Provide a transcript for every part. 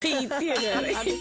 பைத்தியக்காரி.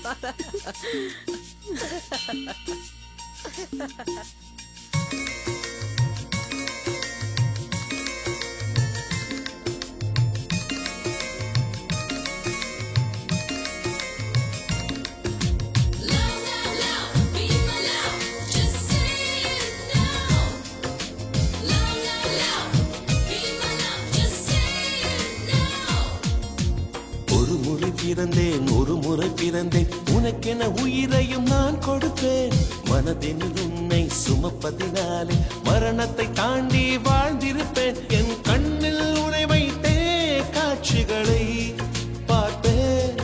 ஒரு முறை பிறந்தேன், ஒரு முறை பிறந்தேன், உனக்கென உயிரையும் நான் கொடுப்பேன். மனதில் உன்னை சுமப்பதினாலே மரணத்தை தாண்டி வாழ்ந்திருப்பேன். என் கண்ணில் உனை வைத்தே காட்சிகளை பார்ப்பேன்.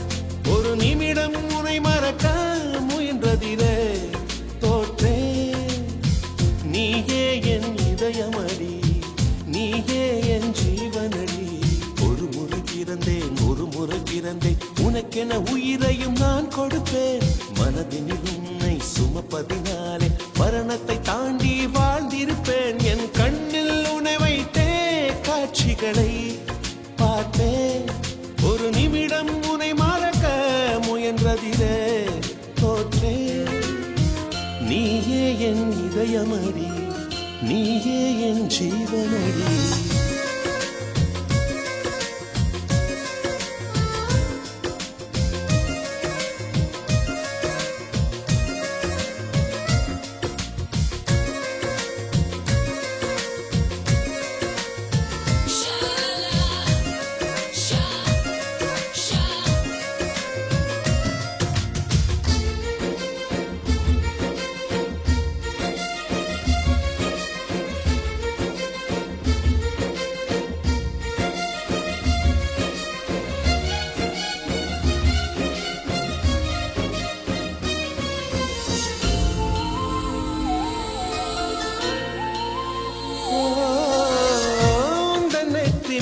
ஒரு நிமிடம் உனை மறக்க முயன்றதிலே தோற்றேன். நீயே என் இதயமடி, நீயே என் ஜீவனடி. ஒரு முறை பிறந்தேன், ஒரு முறை பிறந்தேன், உனக்கென உயிரையும் நான் கொடுப்பேன். மனதினில் உன்னை சுமப்பதினாலே மரணத்தை தாண்டி வாழ்ந்திருப்பேன். என் கண்ணில் உன்னை வைத்தே காட்சிகளை பார்ப்பேன். ஒரு நிமிடம் உன்னை மறக்க முயன்றதிலே தோற்றேன். நீயே என் இதயமடி, நீயே என் ஜீவனடி.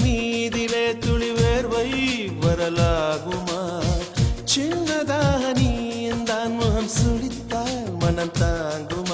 மீதிலே துளி வேர்வை வரலாகுமா? சின்னதாக நீ தான் முகம் சுழித்தால் மனம் தாங்குமா?